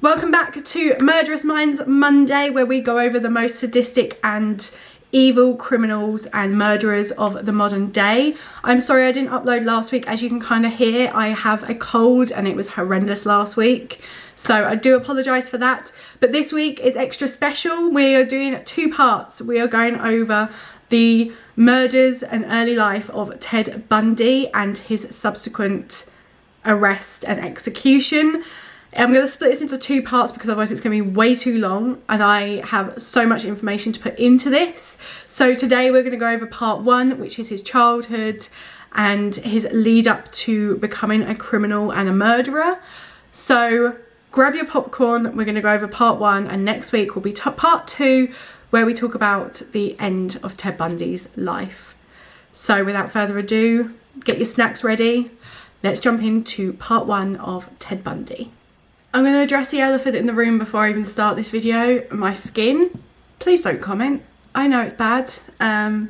Welcome back to Murderous Minds Monday, where we go over the most sadistic and evil criminals and murderers of the modern day. I'm sorry I didn't upload last week. As you can kind of hear, I have a cold and it was horrendous last week. So I do apologise for that. But this week is extra special. We are doing 2 parts. We are going over the murders and early life of Ted Bundy and his subsequent arrest and execution. I'm going to split this into 2 parts because otherwise it's going to be way too long and I have so much information to put into this. So today we're going to go over part 1, which is his childhood and his lead up to becoming a criminal and a murderer. So grab your popcorn, we're going to go over part 1, and next week will be part 2, where we talk about the end of Ted Bundy's life. So without further ado, get your snacks ready. Let's jump into part 1 of Ted Bundy. I'm going to address the elephant in the room before I even start this video. My skin. Please don't comment. I know it's bad. I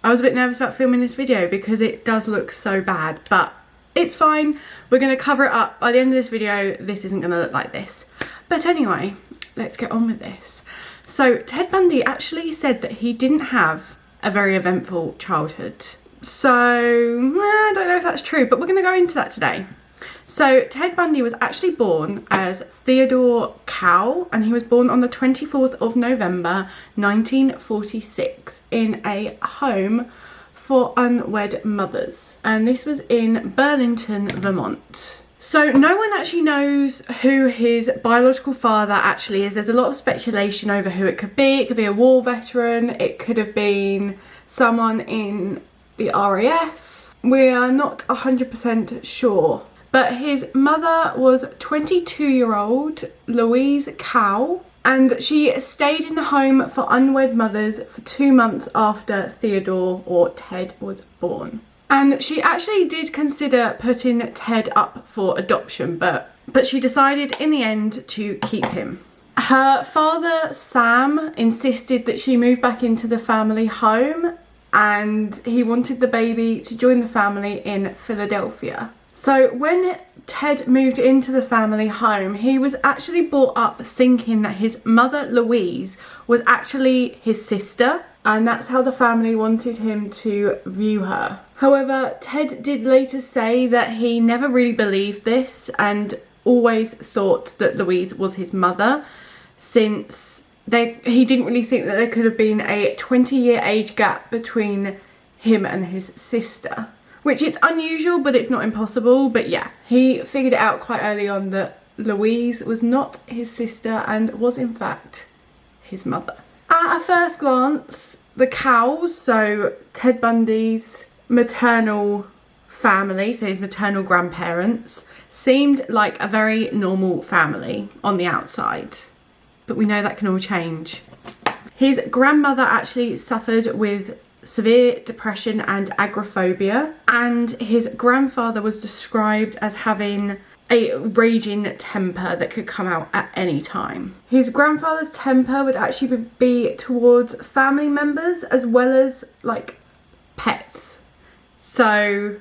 was a bit nervous about filming this video because it does look so bad, but it's fine. We're going to cover it up. By the end of this video, this isn't going to look like this. But anyway, let's get on with this. So Ted Bundy actually said that he didn't have a very eventful childhood. So I don't know if that's true, but we're going to go into that today. So Ted Bundy was actually born as Theodore Cow, and he was born on the 24th of November 1946 in a home for unwed mothers, and this was in Burlington, Vermont. So no one actually knows who his biological father actually is. There's a lot of speculation over who it could be. It could be a war veteran, it could have been someone in the RAF. We are not 100% sure. But his mother was 22-year-old Louise Cow, and she stayed in the home for unwed mothers for 2 months after Theodore, or Ted, was born. And she actually did consider putting Ted up for adoption, but she decided in the end to keep him. Her father, Sam, insisted that she move back into the family home, and he wanted the baby to join the family in Philadelphia. So when Ted moved into the family home, he was actually brought up thinking that his mother, Louise, was actually his sister, and that's how the family wanted him to view her. However, Ted did later say that he never really believed this and always thought that Louise was his mother, since he didn't really think that there could have been a 20-year age gap between him and his sister. Which is unusual, but it's not impossible. But yeah, he figured it out quite early on that Louise was not his sister and was in fact his mother. At a first glance, the Cows, so Ted Bundy's maternal family, so his maternal grandparents, seemed like a very normal family on the outside. But we know that can all change. His grandmother actually suffered with severe depression and agoraphobia, and his grandfather was described as having a raging temper that could come out at any time. His grandfather's temper would actually be towards family members as well as like pets. So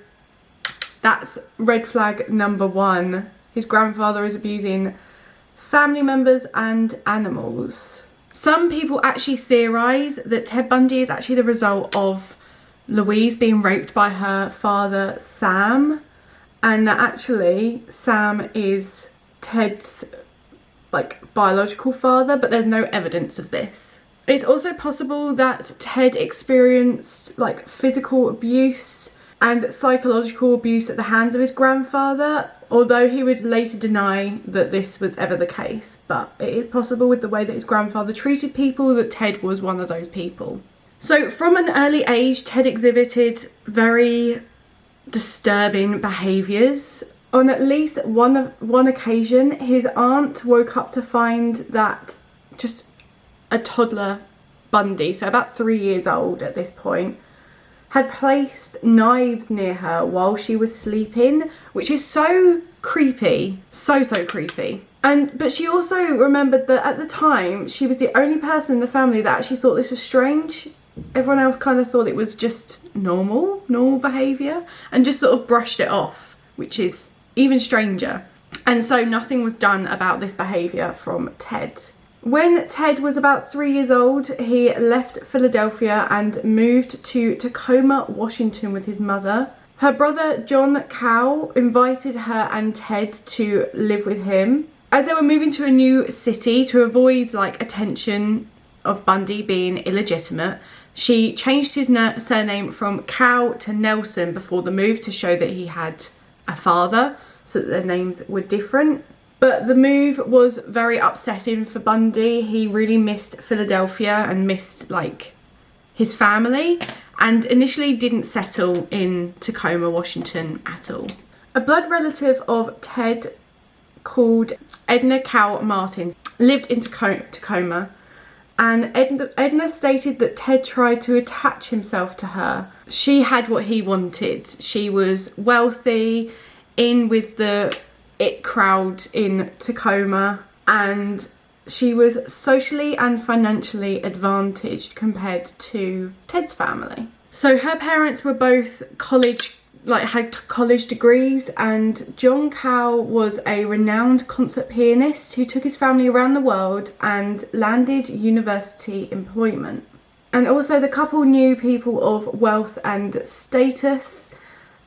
that's red flag number 1. His grandfather is abusing family members and animals. Some people actually theorise that Ted Bundy is actually the result of Louise being raped by her father, Sam, and that actually Sam is Ted's biological father, but there's no evidence of this. It's also possible that Ted experienced physical abuse and psychological abuse at the hands of his grandfather, although he would later deny that this was ever the case. But it is possible, with the way that his grandfather treated people, that Ted was one of those people. So from an early age, Ted exhibited very disturbing behaviours. On at least one occasion, his aunt woke up to find that just a toddler Bundy, so about 3 years old at this point, had placed knives near her while she was sleeping, which is so creepy, so creepy. But she also remembered that at the time she was the only person in the family that actually thought this was strange. Everyone else kind of thought it was just normal behaviour and just sort of brushed it off, which is even stranger. And so nothing was done about this behaviour from Ted. When Ted was about 3 years old, he left Philadelphia and moved to Tacoma, Washington with his mother. Her brother John Cow invited her and Ted to live with him. As they were moving to a new city, to avoid like attention of Bundy being illegitimate, she changed his surname from Cow to Nelson before the move to show that he had a father, so that their names were different. But the move was very upsetting for Bundy. He really missed Philadelphia and missed like his family, and initially didn't settle in Tacoma, Washington at all. A blood relative of Ted called Edna Cow Martin lived in Tacoma, and Edna stated that Ted tried to attach himself to her. She had what he wanted. She was wealthy, in with the it crowd in Tacoma, and she was socially and financially advantaged compared to Ted's family. So her parents were both had college degrees, and John Cow was a renowned concert pianist who took his family around the world and landed university employment. And also the couple knew people of wealth and status,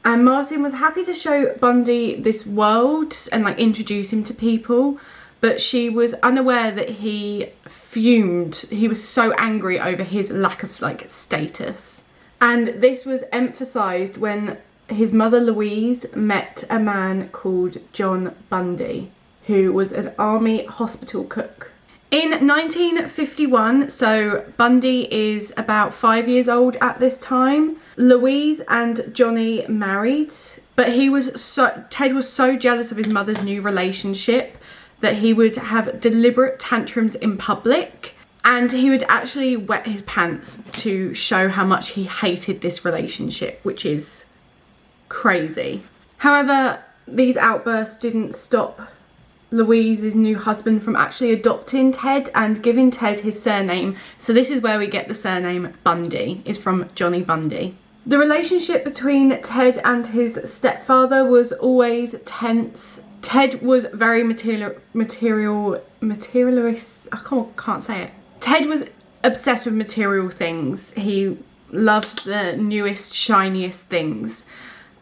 and Martin was happy to show Bundy this world and like introduce him to people, but she was unaware that he fumed. He was so angry over his lack of like status. And this was emphasised when his mother Louise met a man called John Bundy, who was an army hospital cook. In 1951, so Bundy is about 5 years old at this time, Louise and Johnny married, but Ted was so jealous of his mother's new relationship that he would have deliberate tantrums in public, and he would actually wet his pants to show how much he hated this relationship, which is crazy. However, these outbursts didn't stop Louise's new husband from actually adopting Ted and giving Ted his surname. So this is where we get the surname Bundy, is from Johnny Bundy. The relationship between Ted and his stepfather was always tense. Ted was very materialist. I can't say it. Ted was obsessed with material things. He loved the newest, shiniest things.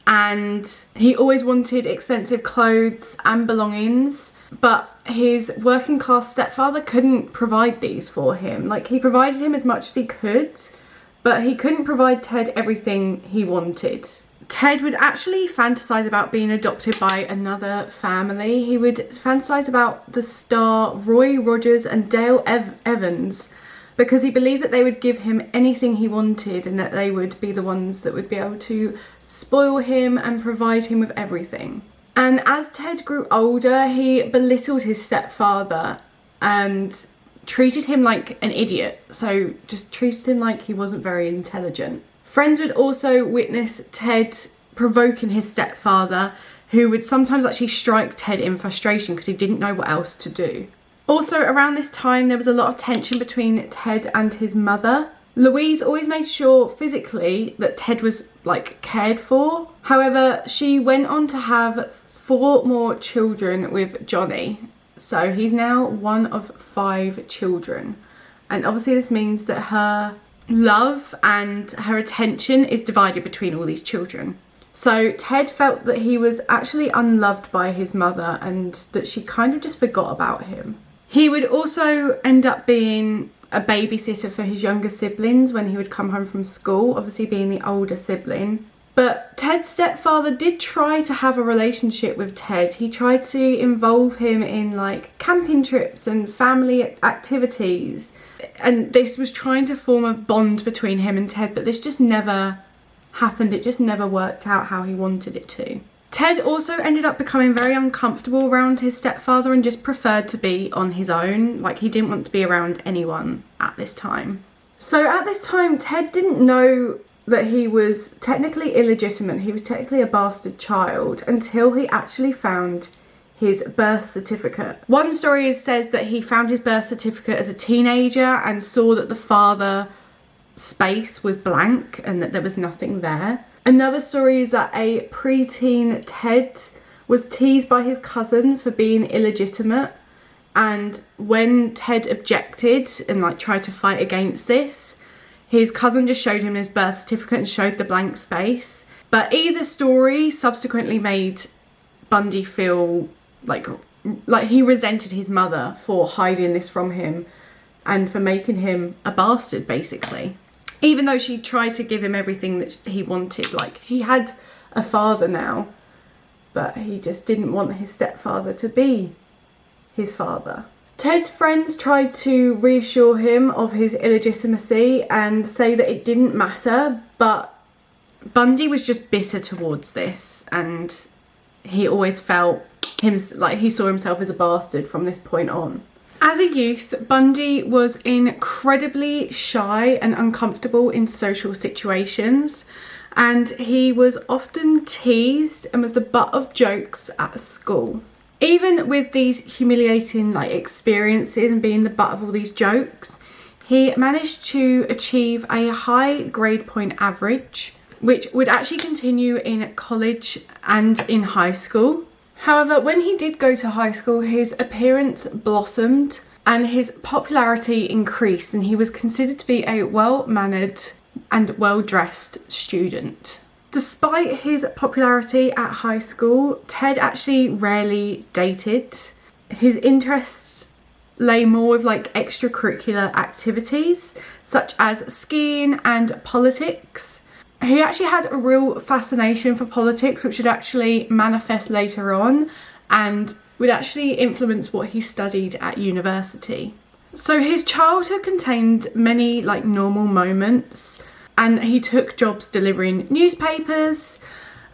And he always wanted expensive clothes and belongings, but his working class stepfather couldn't provide these for him. Like, he provided him as much as he could, but he couldn't provide Ted everything he wanted. Ted would actually fantasize about being adopted by another family. He would fantasize about the star Roy Rogers and Dale Evans, because he believed that they would give him anything he wanted and that they would be the ones that would be able to spoil him and provide him with everything. And as Ted grew older, he belittled his stepfather and treated him like an idiot. So just treated him like he wasn't very intelligent. Friends would also witness Ted provoking his stepfather, who would sometimes actually strike Ted in frustration because he didn't know what else to do. Also, around this time, there was a lot of tension between Ted and his mother. Louise always made sure physically that Ted was like cared for. However, she went on to have 4 more children with Johnny. So he's now one of 5 children. And obviously this means that her love and her attention is divided between all these children. So Ted felt that he was actually unloved by his mother and that she kind of just forgot about him. He would also end up being a babysitter for his younger siblings when he would come home from school, obviously being the older sibling. But Ted's stepfather did try to have a relationship with Ted. He tried to involve him in like camping trips and family activities. And this was trying to form a bond between him and Ted, but this just never happened. It just never worked out how he wanted it to. Ted also ended up becoming very uncomfortable around his stepfather and just preferred to be on his own. Like, he didn't want to be around anyone at this time. So at this time, Ted didn't know that he was technically illegitimate. He was technically a bastard child until he actually found his birth certificate. One story says that he found his birth certificate as a teenager and saw that the father space was blank and that there was nothing there. Another story is that a preteen Ted was teased by his cousin for being illegitimate, and when Ted objected and like tried to fight against this, his cousin just showed him his birth certificate and showed the blank space. But either story subsequently made Bundy feel like he resented his mother for hiding this from him and for making him a bastard, basically. Even though she tried to give him everything that he wanted. Like, he had a father now, but he just didn't want his stepfather to be his father. Ted's friends tried to reassure him of his illegitimacy and say that it didn't matter, but Bundy was just bitter towards this, and he always felt like he saw himself as a bastard from this point on. As a youth, Bundy was incredibly shy and uncomfortable in social situations, and he was often teased and was the butt of jokes at school. Even with these humiliating experiences and being the butt of all these jokes, he managed to achieve a high grade point average, which would actually continue in college and in high school. However, when he did go to high school, his appearance blossomed and his popularity increased, and he was considered to be a well-mannered and well-dressed student. Despite his popularity at high school, Ted actually rarely dated. His interests lay more with extracurricular activities such as skiing and politics. He actually had a real fascination for politics, which would actually manifest later on and would actually influence what he studied at university. So his childhood contained many normal moments, and he took jobs delivering newspapers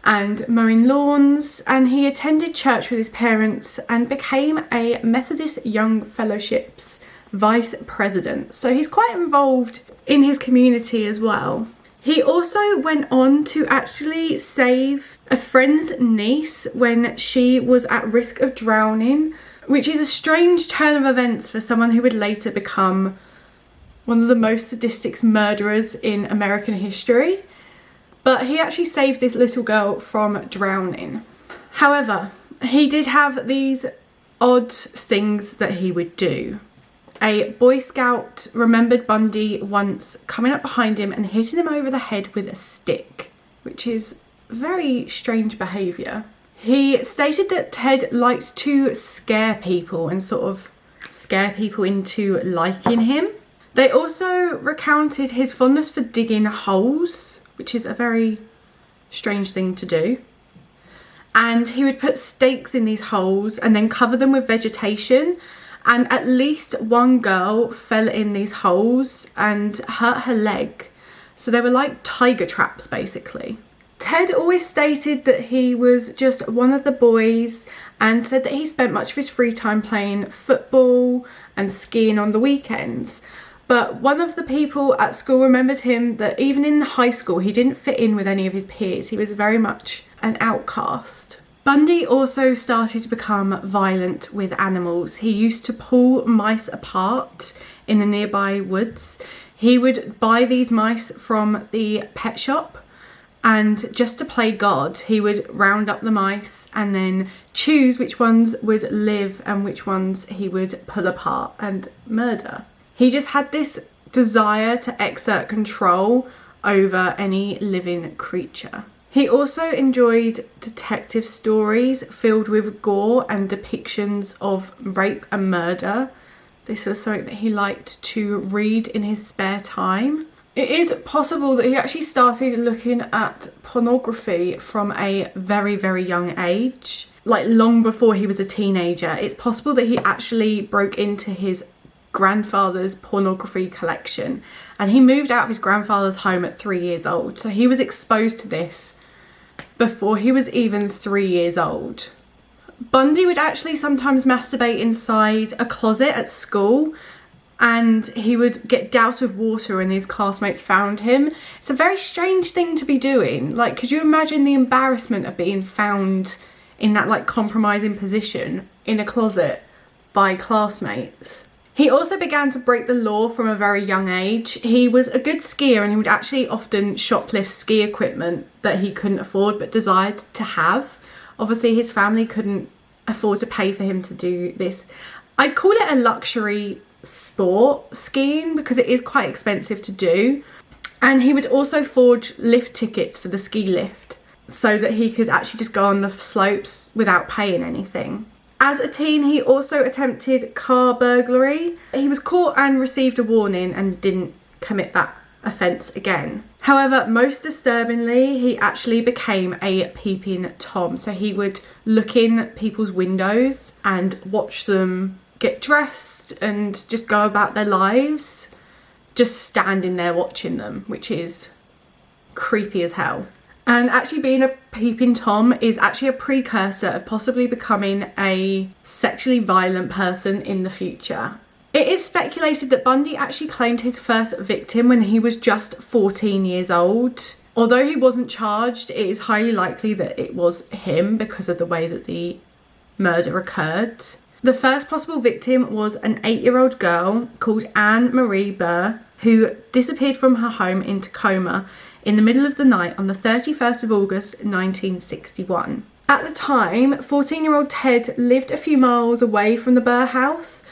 and mowing lawns, and he attended church with his parents and became a Methodist Young Fellowship's vice president. So he's quite involved in his community as well. He also went on to actually save a friend's niece when she was at risk of drowning, which is a strange turn of events for someone who would later become one of the most sadistic murderers in American history. But he actually saved this little girl from drowning. However, he did have these odd things that he would do. A Boy Scout remembered Bundy once coming up behind him and hitting him over the head with a stick, which is very strange behaviour. He stated that Ted liked to scare people and sort of scare people into liking him. They also recounted his fondness for digging holes, which is a very strange thing to do. And he would put stakes in these holes and then cover them with vegetation. And at least one girl fell in these holes and hurt her leg. So they were like tiger traps, basically. Ted always stated that he was just one of the boys and said that he spent much of his free time playing football and skiing on the weekends. But one of the people at school remembered him that even in high school, he didn't fit in with any of his peers. He was very much an outcast. Bundy also started to become violent with animals. He used to pull mice apart in the nearby woods. He would buy these mice from the pet shop, and just to play God, he would round up the mice and then choose which ones would live and which ones he would pull apart and murder. He just had this desire to exert control over any living creature. He also enjoyed detective stories filled with gore and depictions of rape and murder. This was something that he liked to read in his spare time. It is possible that he actually started looking at pornography from a very, very young age, long before he was a teenager. It's possible that he actually broke into his grandfather's pornography collection, and he moved out of his grandfather's home at 3 years old. So he was exposed to this before he was even 3 years old. Bundy would actually sometimes masturbate inside a closet at school, and he would get doused with water and his classmates found him. It's a very strange thing to be doing. Could you imagine the embarrassment of being found in that compromising position in a closet by classmates? He also began to break the law from a very young age. He was a good skier, and he would actually often shoplift ski equipment that he couldn't afford but desired to have. Obviously his family couldn't afford to pay for him to do this. I'd call it a luxury sport, skiing, because it is quite expensive to do. And he would also forge lift tickets for the ski lift so that he could actually just go on the slopes without paying anything. As a teen, he also attempted car burglary. He was caught and received a warning and didn't commit that offence again. However, most disturbingly, he actually became a peeping Tom. So he would look in people's windows and watch them get dressed and just go about their lives, just standing there watching them, which is creepy as hell. And actually being a peeping Tom is actually a precursor of possibly becoming a sexually violent person in the future. It is speculated that Bundy actually claimed his first victim when he was just 14 years old. Although he wasn't charged, it is highly likely that it was him because of the way that the murder occurred. The first possible victim was an 8-year-old girl called Anne Marie Burr, who disappeared from her home in Tacoma in the middle of the night on the 31st of August 1961. At the time, 14-year-old Ted lived a few miles away from the Burr house,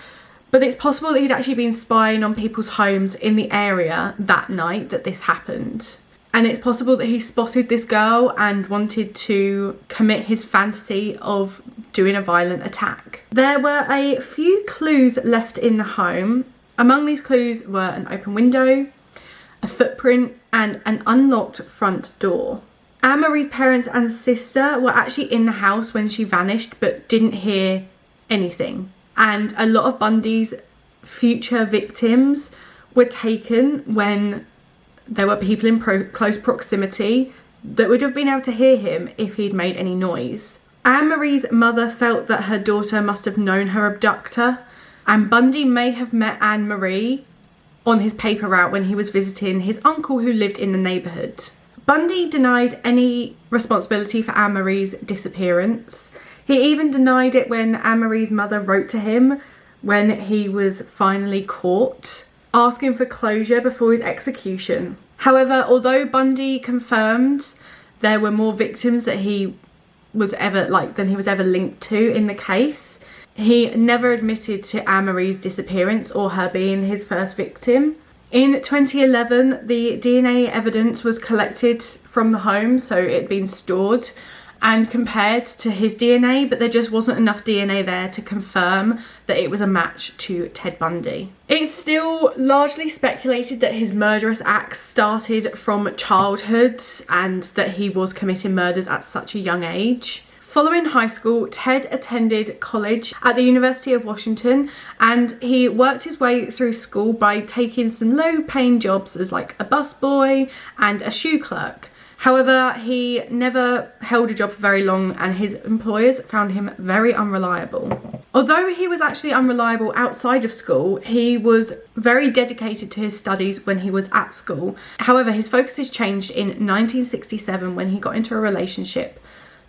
but it's possible that he'd actually been spying on people's homes in the area that night that this happened. And it's possible that he spotted this girl and wanted to commit his fantasy of doing a violent attack. There were a few clues left in the home. Among these clues were an open window, a footprint, and an unlocked front door. Anne-Marie's parents and sister were actually in the house when she vanished but didn't hear anything. And a lot of Bundy's future victims were taken when there were people in close proximity that would have been able to hear him if he'd made any noise. Anne-Marie's mother felt that her daughter must have known her abductor, and Bundy may have met Anne-Marie on his paper route when he was visiting his uncle who lived in the neighbourhood. Bundy denied any responsibility for Anne-Marie's disappearance. He even denied it when Anne-Marie's mother wrote to him when he was finally caught, asking for closure before his execution. However, although Bundy confirmed there were more victims that he was ever linked to in the case, he never admitted to Anne-Marie's disappearance or her being his first victim. In 2011, the DNA evidence was collected from the home, so it had been stored and compared to his DNA, but there just wasn't enough DNA there to confirm that it was a match to Ted Bundy. It's still largely speculated that his murderous acts started from childhood and that he was committing murders at such a young age. Following high school, Ted attended college at the University of Washington, and he worked his way through school by taking some low-paying jobs as like a busboy and a shoe clerk. However, he never held a job for very long and his employers found him very unreliable. Although he was actually unreliable outside of school, he was very dedicated to his studies when he was at school. However, his focuses changed in 1967 when he got into a relationship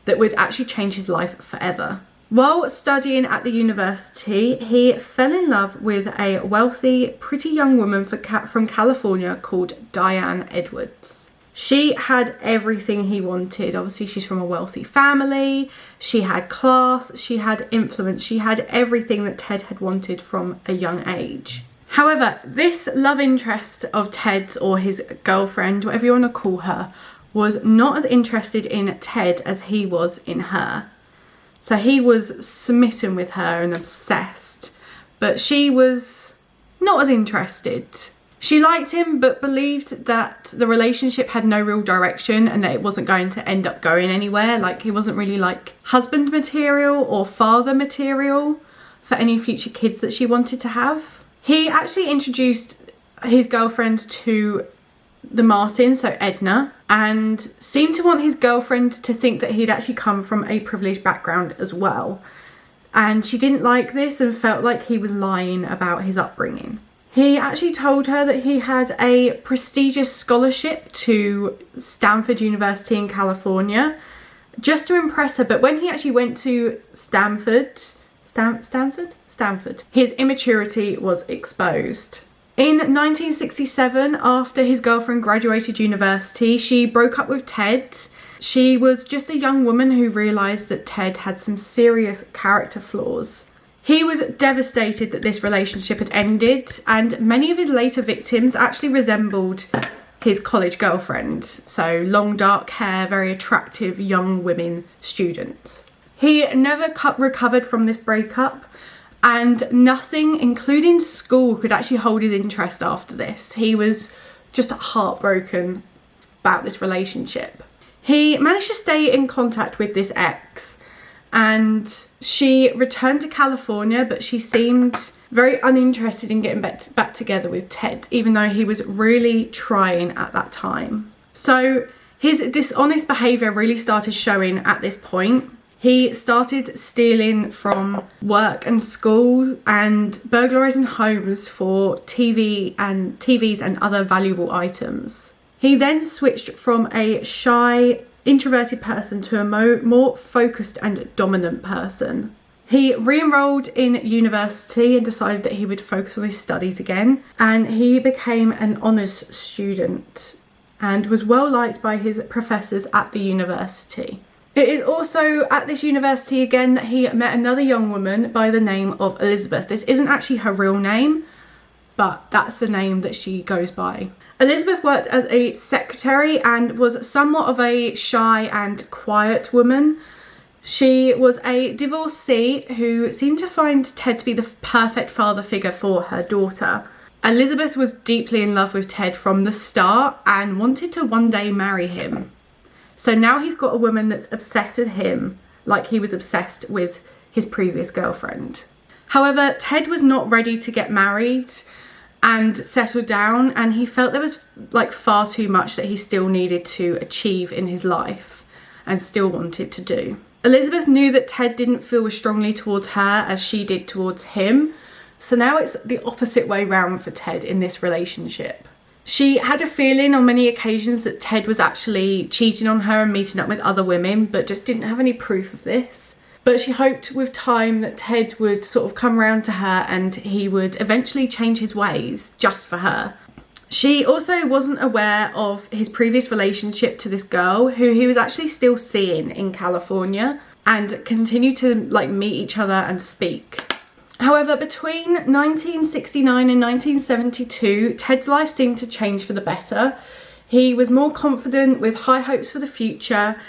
that would actually change his life forever. While studying at the university, he fell in love with a wealthy, pretty young woman from California called Diane Edwards. She had everything he wanted. Obviously, she's from a wealthy family. She had class, she had influence, she had everything that Ted had wanted from a young age. However, this love interest of Ted's, or his girlfriend, whatever you want to call her, was not as interested in Ted as he was in her. So he was smitten with her and obsessed, but she was not as interested. She liked him but believed that the relationship had no real direction and that it wasn't going to end up going anywhere. Like, he wasn't really like husband material or father material for any future kids that she wanted to have. He actually introduced his girlfriend to the Martins, so Edna, and seemed to want his girlfriend to think that he'd actually come from a privileged background as well. And she didn't like this and felt like he was lying about his upbringing. He actually told her that he had a prestigious scholarship to Stanford University in California just to impress her, but when he actually went to Stanford, his immaturity was exposed. In 1967, after his girlfriend graduated university, she broke up with Ted. She was just a young woman who realised that Ted had some serious character flaws. He was devastated that this relationship had ended, and many of his later victims actually resembled his college girlfriend. So long dark hair, very attractive young women students. He never recovered from this breakup, and nothing, including school, could actually hold his interest after this. He was just heartbroken about this relationship. He managed to stay in contact with this ex, and she returned to California, but she seemed very uninterested in getting back together with Ted, even though he was really trying at that time. So his dishonest behaviour really started showing at this point. He started stealing from work and school and burglarising homes for TVs and other valuable items. He then switched from a shy, introverted person to a more focused and dominant person. He re-enrolled in university and decided that he would focus on his studies again, and he became an honours student and was well liked by his professors at the university. It is also at this university again that he met another young woman by the name of Elizabeth. This isn't actually her real name, but that's the name that she goes by. Elizabeth worked as a secretary and was somewhat of a shy and quiet woman. She was a divorcee who seemed to find Ted to be the perfect father figure for her daughter. Elizabeth was deeply in love with Ted from the start and wanted to one day marry him. So now he's got a woman that's obsessed with him, like he was obsessed with his previous girlfriend. However, Ted was not ready to get married and settle down, and he felt there was like far too much that he still needed to achieve in his life and still wanted to do. Elizabeth knew that Ted didn't feel as strongly towards her as she did towards him, so now it's the opposite way round for Ted in this relationship. She had a feeling on many occasions that Ted was actually cheating on her and meeting up with other women, but just didn't have any proof of this. But she hoped with time that Ted would sort of come around to her and he would eventually change his ways just for her. She also wasn't aware of his previous relationship to this girl who he was actually still seeing in California, and continued to like meet each other and speak. However, between 1969 and 1972, Ted's life seemed to change for the better. He was more confident with high hopes for the future,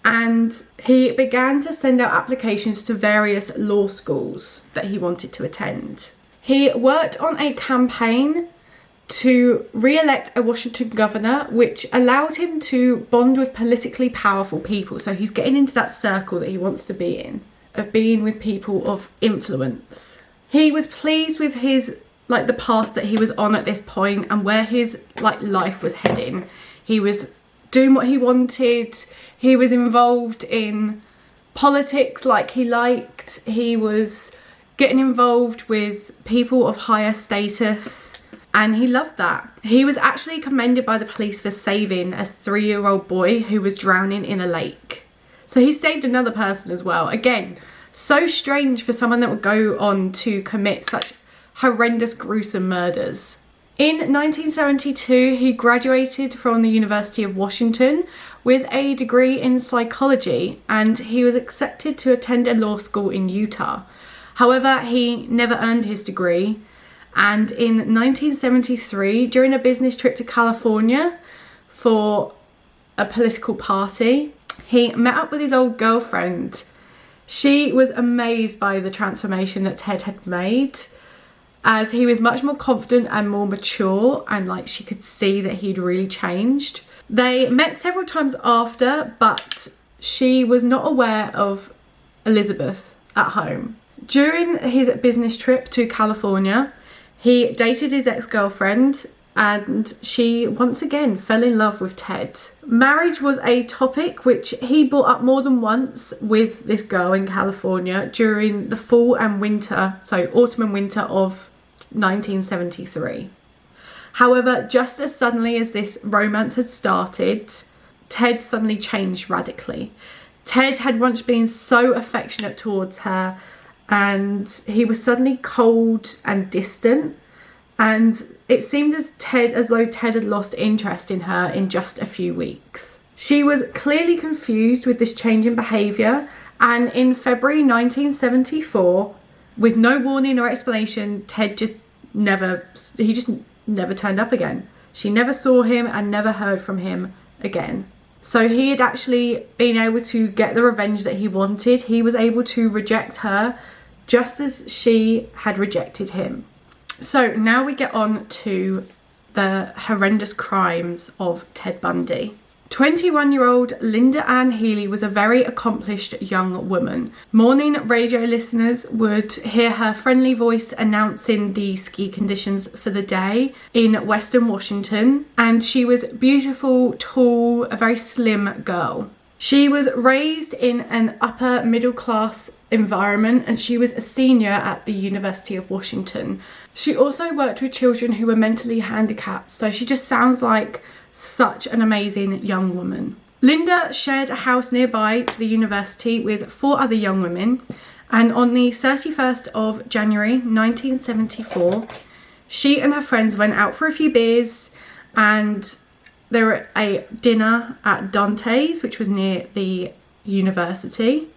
and he began to send out applications to various law schools that he wanted to attend. He worked on a campaign to re-elect a Washington governor, which allowed him to bond with politically powerful people. So he's getting into that circle that he wants to be in, of being with people of influence. He was pleased with his the path that he was on at this point and where his life was heading. He was doing what he wanted. He was involved in politics like he liked. He was getting involved with people of higher status, and he loved that. He was actually commended by the police for saving a 3-year-old boy who was drowning in a lake. So he saved another person as well. Again, so strange for someone that would go on to commit such horrendous, gruesome murders. In 1972, he graduated from the University of Washington with a degree in psychology, and he was accepted to attend a law school in Utah. However, he never earned his degree, and in 1973, during a business trip to California for a political party, he met up with his old girlfriend. She was amazed by the transformation that Ted had made, as he was much more confident and more mature, and she could see that he'd really changed. They met several times after, but she was not aware of Elizabeth at home. During his business trip to California, he dated his ex-girlfriend, and she once again fell in love with Ted. Marriage was a topic which he brought up more than once with this girl in California during the fall and winter, so autumn and winter of 1973. However, just as suddenly as this romance had started, Ted suddenly changed radically. Ted had once been so affectionate towards her, and he was suddenly cold and distant, and it seemed as though Ted had lost interest in her in just a few weeks. She was clearly confused with this change in behaviour, and in February 1974, with no warning or explanation, Ted just never turned up again. She never saw him and never heard from him again. So he had actually been able to get the revenge that he wanted. He was able to reject her just as she had rejected him. So now we get on to the horrendous crimes of Ted Bundy. 21-year-old Linda Ann Healy was a very accomplished young woman. Morning radio listeners would hear her friendly voice announcing the ski conditions for the day in Western Washington, and she was beautiful, tall, a very slim girl. She was raised in an upper middle class environment, and she was a senior at the University of Washington. She also worked with children who were mentally handicapped, so she just sounds like such an amazing young woman. Linda shared a house nearby to the university with 4 other young women, and on the 31st of January 1974, she and her friends went out for a few beers, and they were at a dinner at Dante's, which was near the university,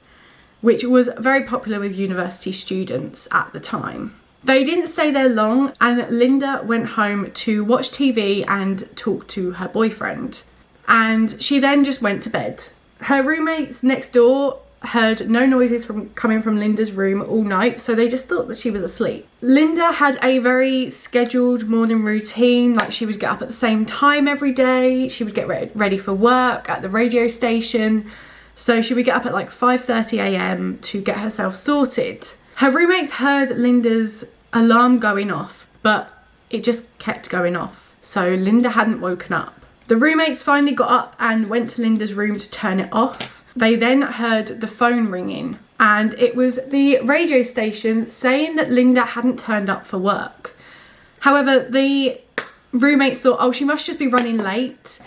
which was very popular with university students at the time. They didn't stay there long, and Linda went home to watch TV and talk to her boyfriend. And she then just went to bed. Her roommates next door heard no noises coming from Linda's room all night, so they just thought that she was asleep. Linda had a very scheduled morning routine, like she would get up at the same time every day. She would get ready for work at the radio station. So she would get up at like 5:30 a.m. to get herself sorted. Her roommates heard Linda's alarm going off, but it just kept going off. So Linda hadn't woken up. The roommates finally got up and went to Linda's room to turn it off. They then heard the phone ringing, and it was the radio station saying that Linda hadn't turned up for work. However, the roommates thought, oh, she must just be running late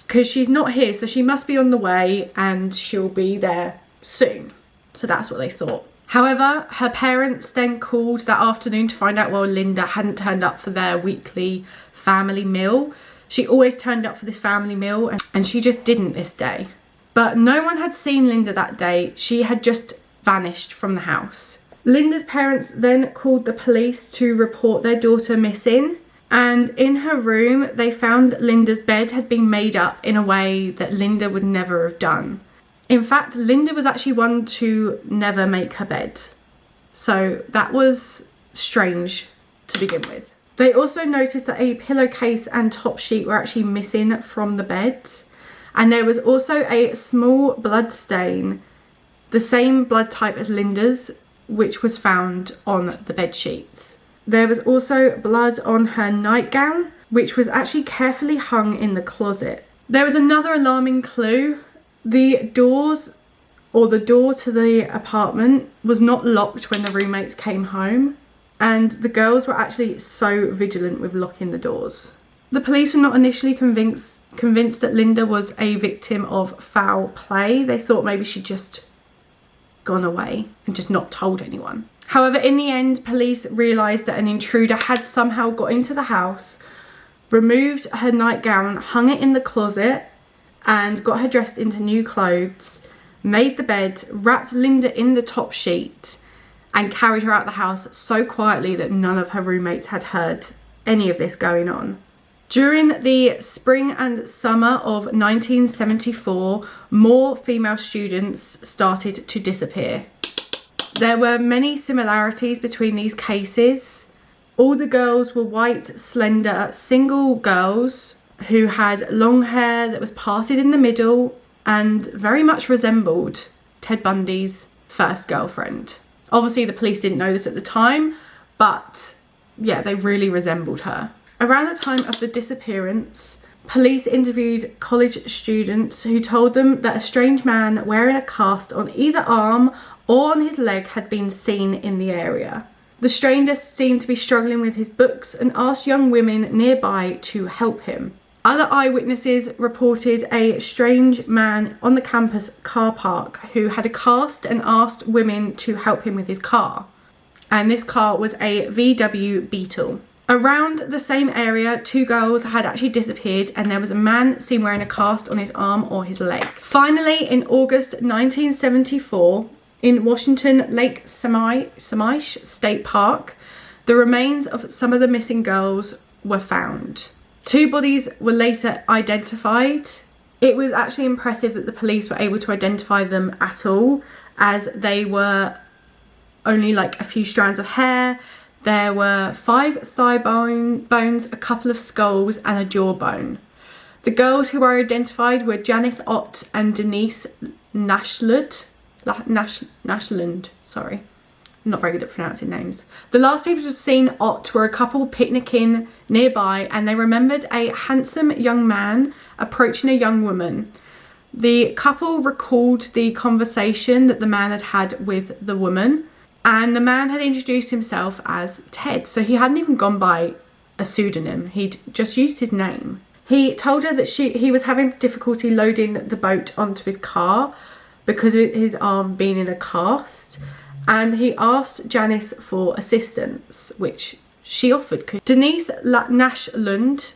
because she's not here, so she must be on the way and she'll be there soon. So that's what they thought. However, her parents then called that afternoon to find out why Linda hadn't turned up for their weekly family meal. She always turned up for this family meal, and she just didn't this day. But no one had seen Linda that day. She had just vanished from the house. Linda's parents then called the police to report their daughter missing, and in her room they found Linda's bed had been made up in a way that Linda would never have done. In fact, Linda was actually one to never make her bed. So that was strange to begin with. They also noticed that a pillowcase and top sheet were actually missing from the bed. And there was also a small blood stain, the same blood type as Linda's, which was found on the bed sheets. There was also blood on her nightgown, which was actually carefully hung in the closet. There was another alarming clue. The doors, or the door to the apartment, was not locked when the roommates came home, and the girls were actually so vigilant with locking the doors. The police were not initially convinced that Linda was a victim of foul play. They thought maybe she'd just gone away and just not told anyone. However, in the end, police realised that an intruder had somehow got into the house, removed her nightgown, hung it in the closet, and got her dressed into new clothes, made the bed, wrapped Linda in the top sheet, and carried her out the house so quietly that none of her roommates had heard any of this going on. During the spring and summer of 1974, more female students started to disappear. There were many similarities between these cases. All the girls were white, slender, single girls who had long hair that was parted in the middle and very much resembled Ted Bundy's first girlfriend. Obviously, the police didn't know this at the time, but yeah, they really resembled her. Around the time of the disappearance, police interviewed college students who told them that a strange man wearing a cast on either arm or on his leg had been seen in the area. The stranger seemed to be struggling with his books and asked young women nearby to help him. Other eyewitnesses reported a strange man on the campus car park who had a cast and asked women to help him with his car. And this car was a VW Beetle. Around the same area, 2 girls had actually disappeared, and there was a man seen wearing a cast on his arm or his leg. Finally, in August 1974, in Washington Lake Samish State Park, the remains of some of the missing girls were found. 2 bodies were later identified. It was actually impressive that the police were able to identify them at all, as they were only like a few strands of hair. There were 5 thigh bones, a couple of skulls, and a jawbone. The girls who were identified were Janice Ott and Denise Nashland. Sorry, I'm not very good at pronouncing names. The last people to have seen Ott were a couple picnicking nearby, and they remembered a handsome young man approaching a young woman. The couple recalled the conversation that the man had had with the woman, and the man had introduced himself as Ted, so he hadn't even gone by a pseudonym, he'd just used his name. He told her that he was having difficulty loading the boat onto his car because of his arm being in a cast, and he asked Janice for assistance, which she offered. Denise Nashland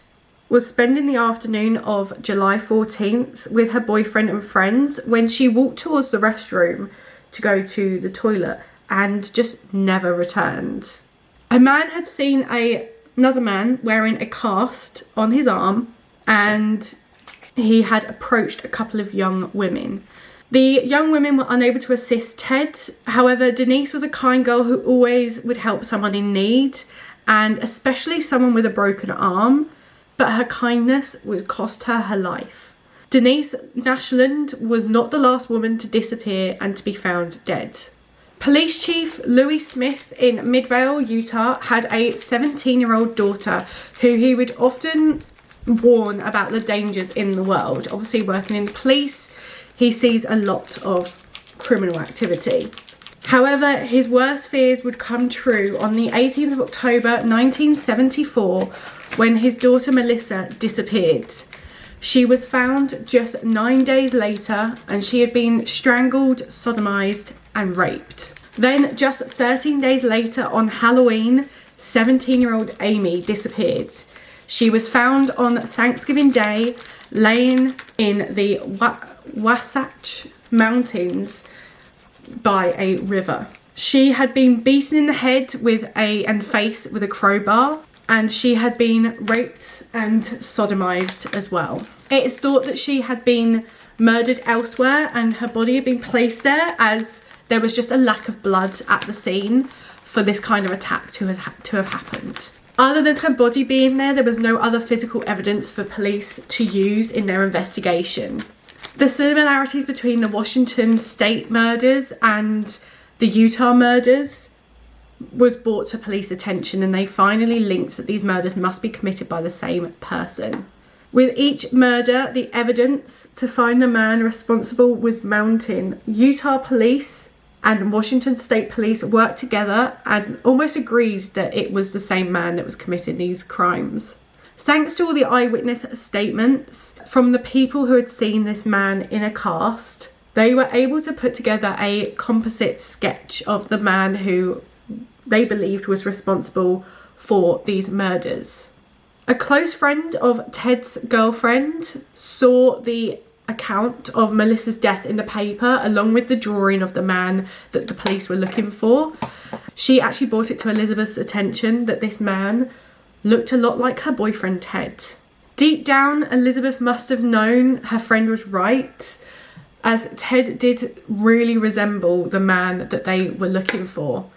was spending the afternoon of July 14th with her boyfriend and friends when she walked towards the restroom to go to the toilet and just never returned. A man had seen another man wearing a cast on his arm, and he had approached a couple of young women. The young women were unable to assist Ted. However, Denise was a kind girl who always would help someone in need, and especially someone with a broken arm, but her kindness would cost her her life. Denise Nashland was not the last woman to disappear and to be found dead. Police Chief Louis Smith in Midvale, Utah, had a 17-year-old daughter who he would often warn about the dangers in the world. Obviously, working in the police, he sees a lot of criminal activity. However, his worst fears would come true on the 18th of October 1974 when his daughter Melissa disappeared. She was found just 9 days later, and she had been strangled, sodomized, and raped. Then, just 13 days later on Halloween, 17-year-old Amy disappeared. She was found on Thanksgiving Day, laying in the Wasatch Mountains by a river. She had been beaten in the head and face with a crowbar, and she had been raped and sodomized as well. It is thought that she had been murdered elsewhere and her body had been placed there, as there was just a lack of blood at the scene for this kind of attack to have happened. Other than her body being there was no other physical evidence for police to use in their investigation. The similarities between the Washington state murders and the Utah murders was brought to police attention, and they finally linked that these murders must be committed by the same person. With each murder, the evidence to find the man responsible was mounting. Utah police and Washington state police worked together and almost agreed that it was the same man that was committing these crimes. Thanks to all the eyewitness statements from the people who had seen this man in a cast, they were able to put together a composite sketch of the man who they believed was responsible for these murders. A close friend of Ted's girlfriend saw the account of Melissa's death in the paper along with the drawing of the man that the police were looking for. She actually brought it to Elizabeth's attention that this man looked a lot like her boyfriend Ted. Deep down, Elizabeth must have known her friend was right, as Ted did really resemble the man that they were looking for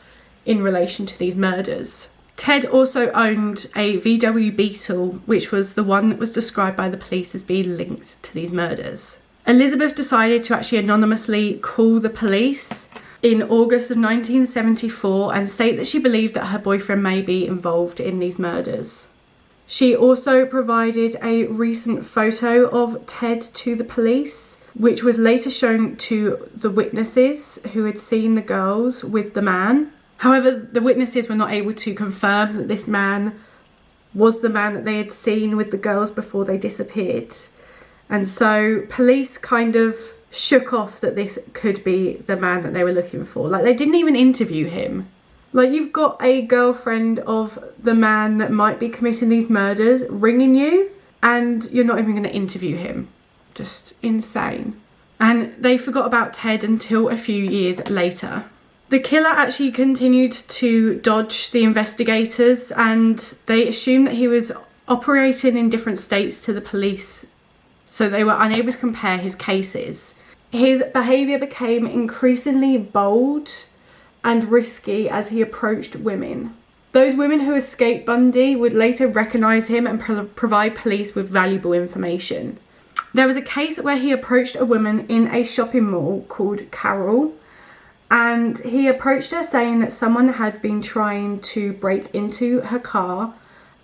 in relation to these murders. Ted also owned a VW Beetle, which was the one that was described by the police as being linked to these murders. Elizabeth decided to actually anonymously call the police in August of 1974 and state that she believed that her boyfriend may be involved in these murders. She also provided a recent photo of Ted to the police, which was later shown to the witnesses who had seen the girls with the man. However, the witnesses were not able to confirm that this man was the man that they had seen with the girls before they disappeared. And so police kind of shook off that this could be the man that they were looking for. Like, they didn't even interview him. Like, you've got a girlfriend of the man that might be committing these murders ringing you, and you're not even going to interview him. Just insane. And they forgot about Ted until a few years later. The killer actually continued to dodge the investigators, and they assumed that he was operating in different states to the police, so they were unable to compare his cases. His behaviour became increasingly bold and risky as he approached women. Those women who escaped Bundy would later recognise him and provide police with valuable information. There was a case where he approached a woman in a shopping mall called Carol, and he approached her saying that someone had been trying to break into her car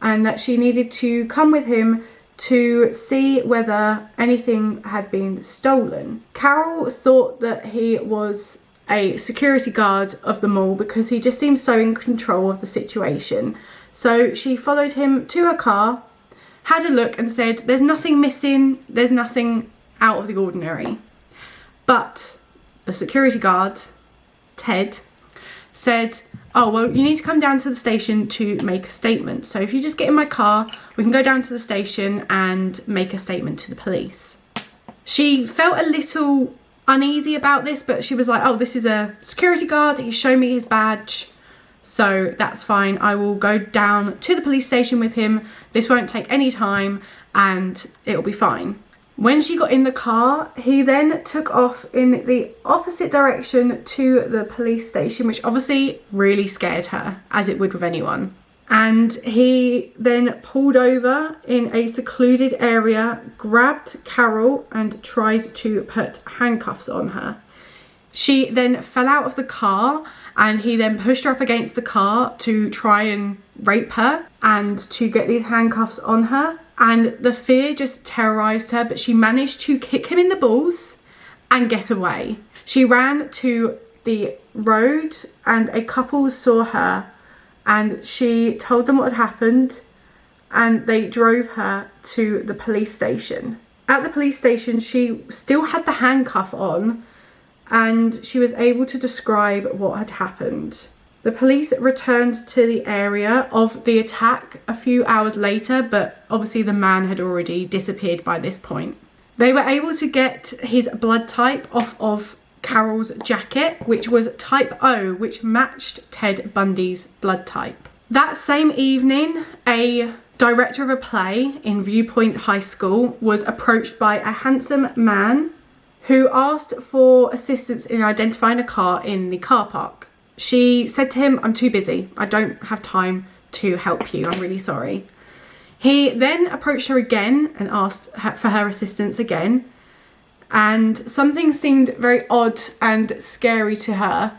and that she needed to come with him to see whether anything had been stolen. Carol thought that he was a security guard of the mall because he just seemed so in control of the situation. So she followed him to her car, had a look and said, there's nothing missing, there's nothing out of the ordinary. But the security guard, Ted, said, oh, well, you need to come down to the station to make a statement. So if you just get in my car, we can go down to the station and make a statement to the police. She felt a little uneasy about this, but she was like, oh, this is a security guard, he's shown me his badge, so that's fine. I will go down to the police station with him. This won't take any time and it'll be fine. When she got in the car, he then took off in the opposite direction to the police station, which obviously really scared her, as it would with anyone. And he then pulled over in a secluded area, grabbed Carol and tried to put handcuffs on her. She then fell out of the car and he then pushed her up against the car to try and rape her and to get these handcuffs on her. And the fear just terrorized her, but she managed to kick him in the balls and get away. She ran to the road and a couple saw her and she told them what had happened and they drove her to the police station. At the police station, she still had the handcuff on and she was able to describe what had happened. The police returned to the area of the attack a few hours later, but obviously the man had already disappeared by this point. They were able to get his blood type off of Carol's jacket, which was type O, which matched Ted Bundy's blood type. That same evening, a director of a play in Viewpoint High School was approached by a handsome man who asked for assistance in identifying a car in the car park. She said to him, I'm too busy. I don't have time to help you. I'm really sorry. He then approached her again and asked for her assistance again. And something seemed very odd and scary to her.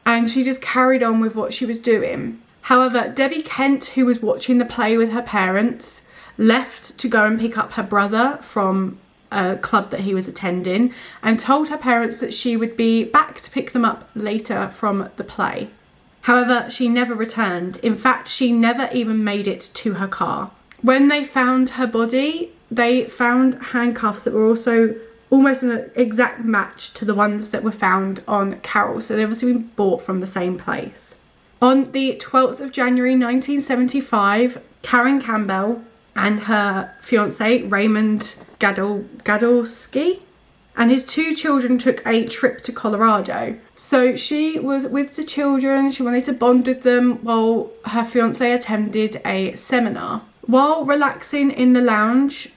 And she just carried on with what she was doing. However, Debbie Kent, who was watching the play with her parents, left to go and pick up her brother from a club that he was attending and told her parents that she would be back to pick them up later from the play. However, she never returned. In fact, she never even made it to her car. When they found her body, they found handcuffs that were also almost an exact match to the ones that were found on Carol. So they've obviously been bought from the same place. On the 12th of January 1975, Karen Campbell and her fiance Raymond Gadolski and his two children took a trip to Colorado. So she was with the children, she wanted to bond with them while her fiance attended a seminar. While relaxing in the lounge,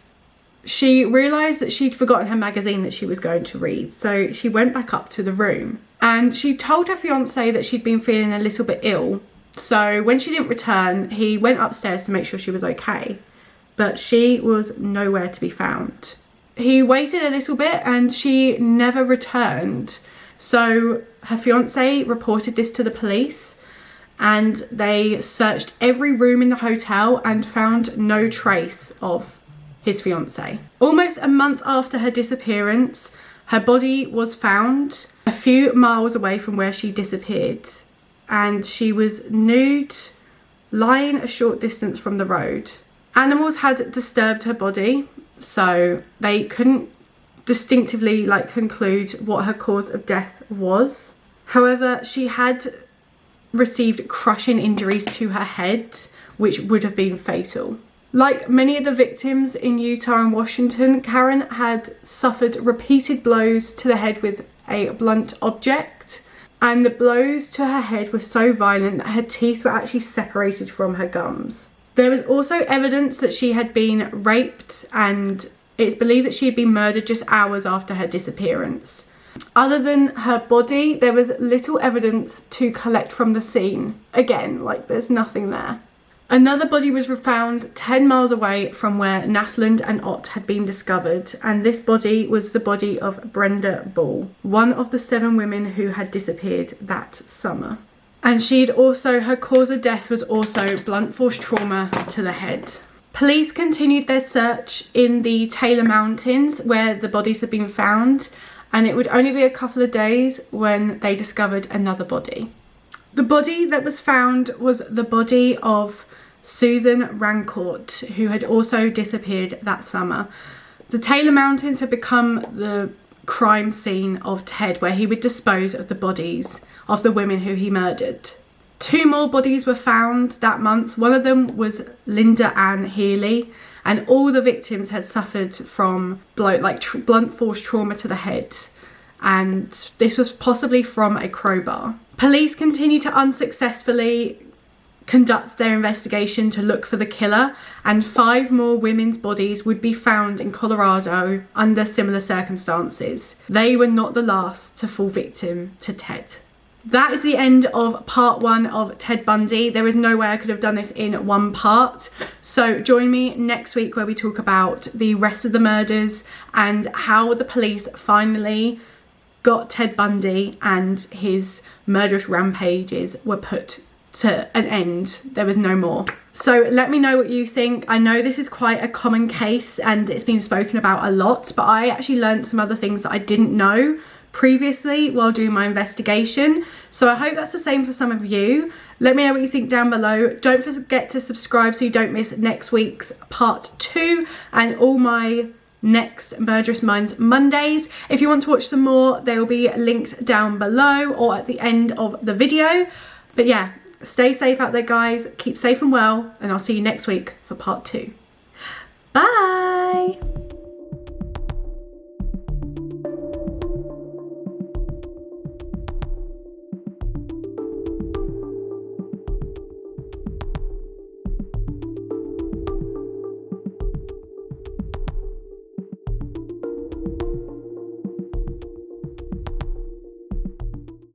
she realised that she'd forgotten her magazine that she was going to read. So she went back up to the room and she told her fiance that she'd been feeling a little bit ill. So when she didn't return, he went upstairs to make sure she was okay. But she was nowhere to be found. He waited a little bit and she never returned. So her fiance reported this to the police and they searched every room in the hotel and found no trace of his fiance. Almost a month after her disappearance, her body was found a few miles away from where she disappeared. And she was nude, lying a short distance from the road. Animals had disturbed her body, so they couldn't distinctively conclude what her cause of death was. However, she had received crushing injuries to her head, which would have been fatal. Like many of the victims in Utah and Washington, Karen had suffered repeated blows to the head with a blunt object, and the blows to her head were so violent that her teeth were actually separated from her gums. There was also evidence that she had been raped, and it's believed that she had been murdered just hours after her disappearance. Other than her body, there was little evidence to collect from the scene. Again, like, there's nothing there. Another body was found 10 miles away from where Naslund and Ott had been discovered, and this body was the body of Brenda Ball, one of the 7 women who had disappeared that summer. And her cause of death was also blunt force trauma to the head. Police continued their search in the Taylor Mountains where the bodies had been found, and it would only be a couple of days when they discovered another body. The body that was found was the body of Susan Rancourt, who had also disappeared that summer. The Taylor Mountains had become the crime scene of Ted, where he would dispose of the bodies of the women who he murdered. 2 more bodies were found that month. One of them was Linda Ann Healy, and all the victims had suffered from blunt force trauma to the head, and this was possibly from a crowbar. Police continued to unsuccessfully conduct their investigation to look for the killer, and 5 more women's bodies would be found in Colorado under similar circumstances. They were not the last to fall victim to Ted. That is the end of part 1 of Ted Bundy. There is no way I could have done this in one part. So join me next week where we talk about the rest of the murders and how the police finally got Ted Bundy and his murderous rampages were put to an end. There was no more. So let me know what you think. I know this is quite a common case and it's been spoken about a lot, but I actually learned some other things that I didn't know previously while doing my investigation. So I hope that's the same for some of you. Let me know what you think down below. Don't forget to subscribe so you don't miss next week's part 2 and all my next Murderous Minds Mondays. If you want to watch some more, they will be linked down below or at the end of the video. But yeah, stay safe out there, guys. Keep safe and well, and I'll see you next week for part 2. Bye!